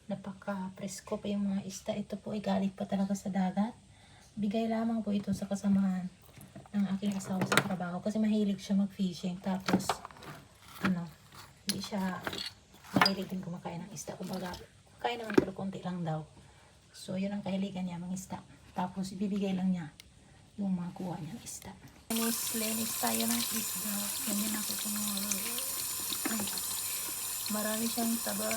napaka-presko pa yung mga isda. Ito po ay galing pa talaga sa dagat. Bigay lamang po ito sa kasamahan ng aking asawa sa trabaho kasi mahilig siya mag-fishing. Tapos hindi siya mahilig din kumakain ng isda. Kumbaga, kain naman pero konti lang daw. So, yun ang kahiligan niya, mga isda. Tapos, ibibigay lang niya yung mga kuha niya ng isda. Linis tayo ng isda. Ganyan ako kung marami siyang taba.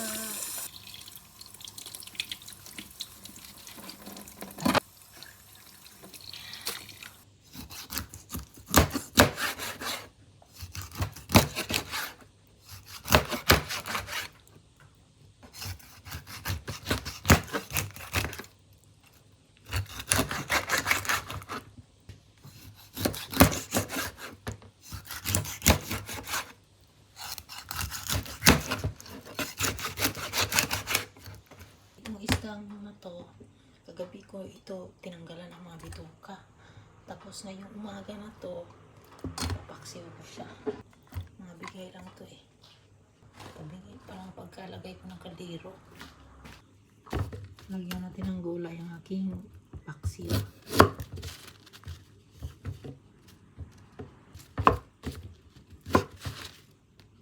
To, kagabi ko ito tinanggalan ng mga bituka. Tapos ngayong umaga na to, papaksiw ko siya. Mga bigay lang to eh. Pabigay pa lang pagkalagay ko ng kaldero. Lagyan natin ng gulay ang aking paksiw.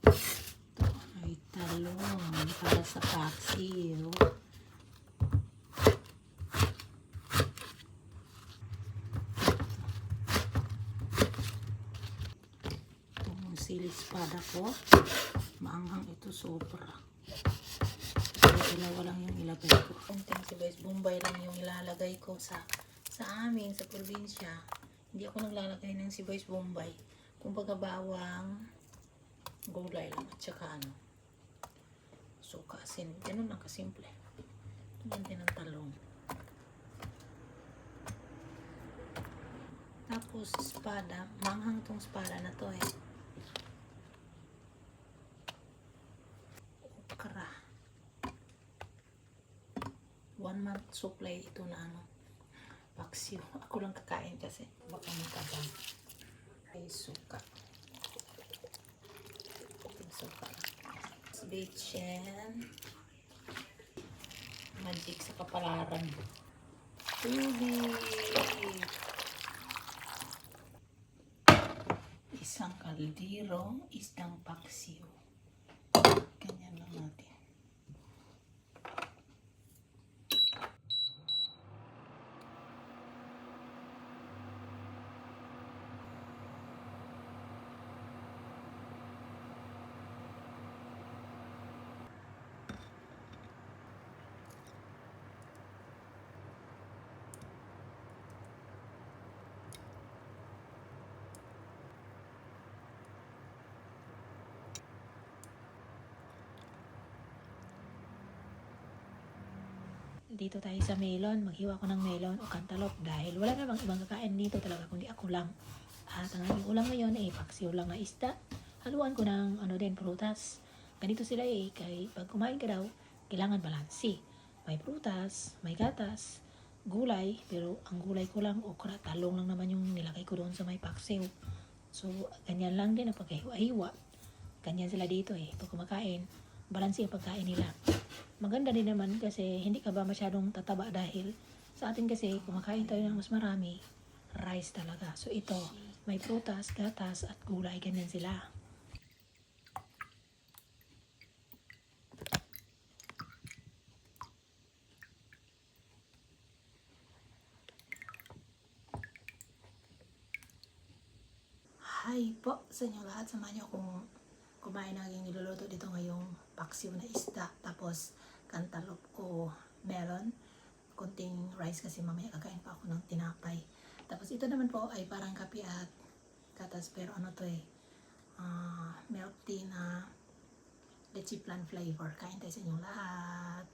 Ito ay talong para sa paksiw. Silispada ko, maanghang ito sobra. Dalawa lang yung ilagay ko. Konting sibuyas bombay lang yung ilalagay ko sa amin, sa probinsya. Hindi ako naglalagay ng sibuyas bombay. Kumbaga bawang, gulay lang at saka suka, asin. Ganun lang kasimple. Ito din ng talong. Tapos espada, maanghang tong espada na to eh. 1 month supply ito na paksiw. Ako lang kakain kasi baka matabang. Ay suka. Suka. Bitchen. Magic sa kapalaran. Tubig. Isang kaldero, isang paksiw. Ganyan lang natin. Dito tayo sa melon, maghiwa ko ng melon o cantaloupe dahil wala namang ibang kakain dito talaga kundi ako lang. At ang aking ulam ngayon ay paksiw lang na isda. Haluan ko ng prutas. Ganito sila kay pag kumain ka daw, kailangan balansi. May prutas, may gatas, gulay, pero ang gulay ko lang okra, talong lang naman yung nilagay ko doon sa may paksiw. So, ganyan lang din ang pagkahiwa-hiwa. Ganyan sila dito pag kumakain, balansi ang pagkain nila. Maganda din naman kasi hindi ka ba masyadong tataba dahil sa atin kasi kumakain tayo ng mas marami, rice talaga. So ito, may prutas, gatas at gulay, ganyan sila. Hi po sa inyo lahat, samahan niyo akong kumain ng aking niluluto dito ngayong paksiw na isda. Tapos cantaloupe o melon, konting rice kasi mamaya kakain pa ako ng tinapay. Tapos ito naman po ay parang kape at gatas, pero milk tea na leche flan flavor. Kain tayo sa inyong lahat.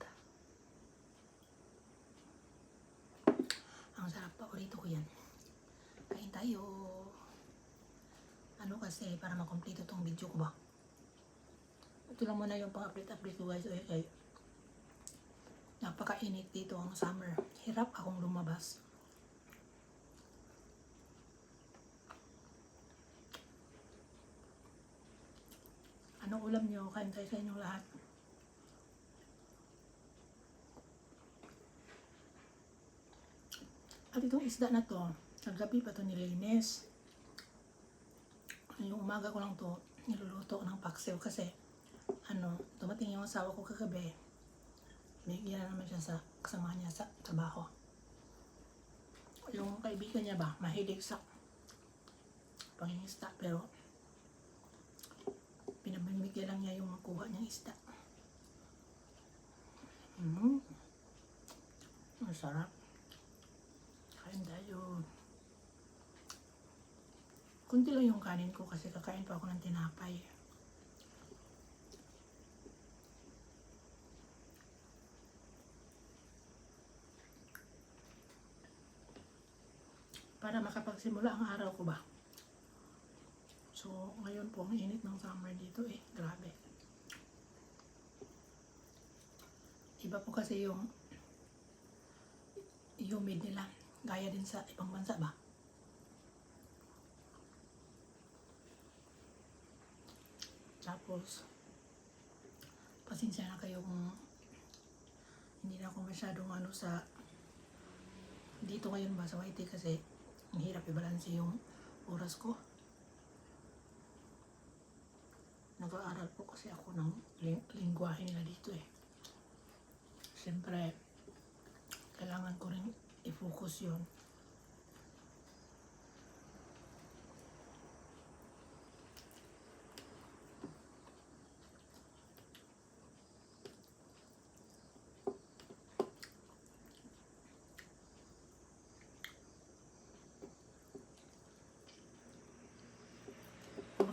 Ang sarap, paborito ko yan. Kain tayo. Kasi para makompleto tong video ko ba. Ito lang muna yung pang-update ko guys. napakainit dito ang summer. Hirap akong lumabas. Anong ulam nyo? Kain tayo sa inyong lahat. At itong isda na to, kagabi pa to nilinis. Yung umaga ko lang to niluluto ng paksiw kasi dumating yung asawa ko kagabi. Bigyan na naman siya sa kasama niya sa trabaho. Yung kaibigan niya ba, mahilig sa pangingisda pero pinamimigyan lang niya yung makuha niyang isda. Masarap. Kain tayo. Kunti lang yung kanin ko kasi kakain pa ako ng tinapay. Para makapagsimula ang araw ko ba. So, ngayon po ang init ng summer dito grabe. Iba po kasi yung humid nila. Gaya din sa ibang bansa ba. Tapos, pasensya na kayo kung hindi na ako masyadong sa dito ngayon ba sa YT kasi ang hirap i-balance yung oras ko. Nag-aaral po kasi ako ng lingwahe nila dito Siyempre, kailangan ko rin i-focus yun.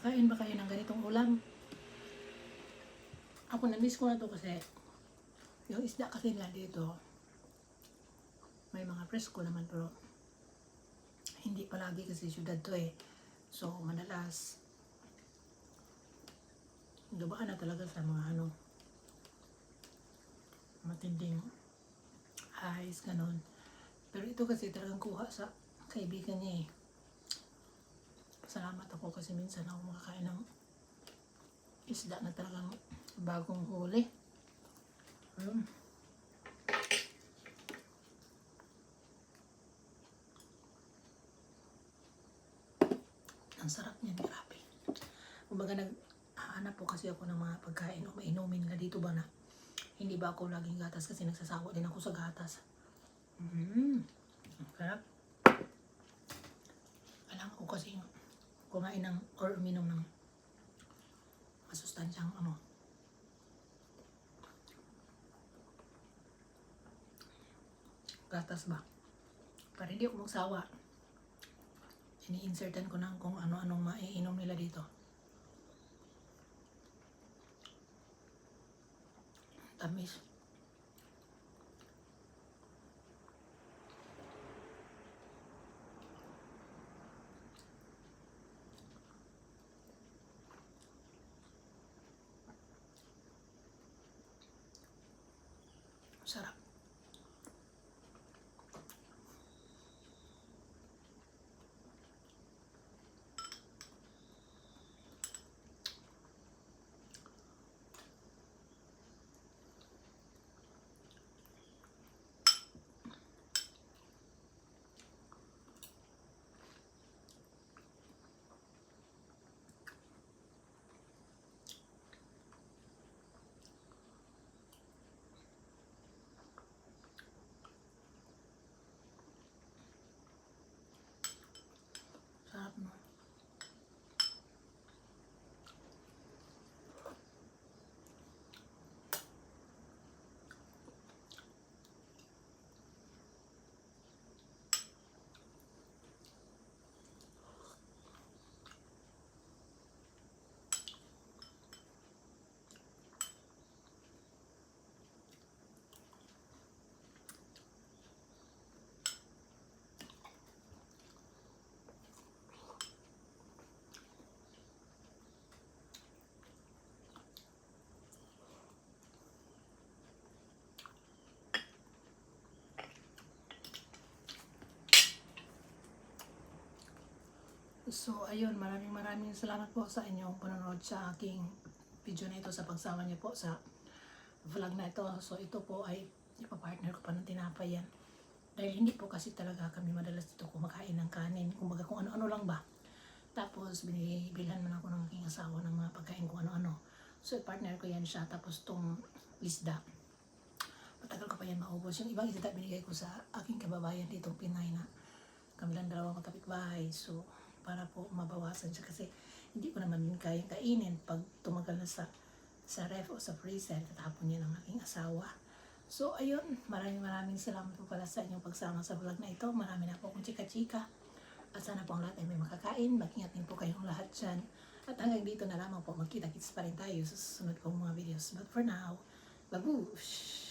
Makain ba kayo ng ganitong ulam? Ako na-miss ko na to kasi yung isda kasi nila dito may mga presko naman pero hindi palagi kasi syudad to so madalas dumaan na talaga sa mga matinding ice ganon. Pero ito kasi talagang kuha sa kaibigan niya Salamat ako kasi minsan ako makakain ng isda na talagang bagong huli. Ang sarap niyan, grabe. Kumbaga naghahanap po kasi ako ng mga pagkain o mainumin na dito ba na hindi ba ako laging gatas kasi nagsasawa din ako sa gatas. Sarap. Kailangan ko kasi kumain ng or uminom ng masustansyang gatas ba. Para hindi ako magsawa. Ini-insertan ko ng kung ano-anong maiinom nila dito. Tamis. Sarap. So, ayun, maraming salamat po sa inyong panonood sa aking video na ito, sa pagsama niyo po sa vlog na ito. So, ito po ay ipapartner ko pa ng tinapay yan. Dahil hindi po kasi talaga kami madalas dito kumakain ng kanin. Kumbaga kung ano-ano lang ba. Tapos, binibilhan man ako ng aking asawa ng mga pagkain kung ano-ano. So, partner ko yan siya. Tapos, tong isda. Matagal ko pa yan maubos. Yung ibang isda binigay ko sa aking kababayan dito, Pinay na kami lang dalawang kapitbahay. So, para po mabawasan siya kasi hindi ko naman kayang kainin pag tumagal na sa ref o sa freezer, tatapon niya ng aking asawa. So, ayun, maraming salamat po pala sa inyong pagsama sa vlog na ito. Marami na po akong chika-chika. At sana po ang lahat ay may makakain. Mag-ingat din po kayong lahat dyan. At hanggang dito na lamang po, magkita-kits pa rin tayo sa susunod kong mga videos. But for now, babush!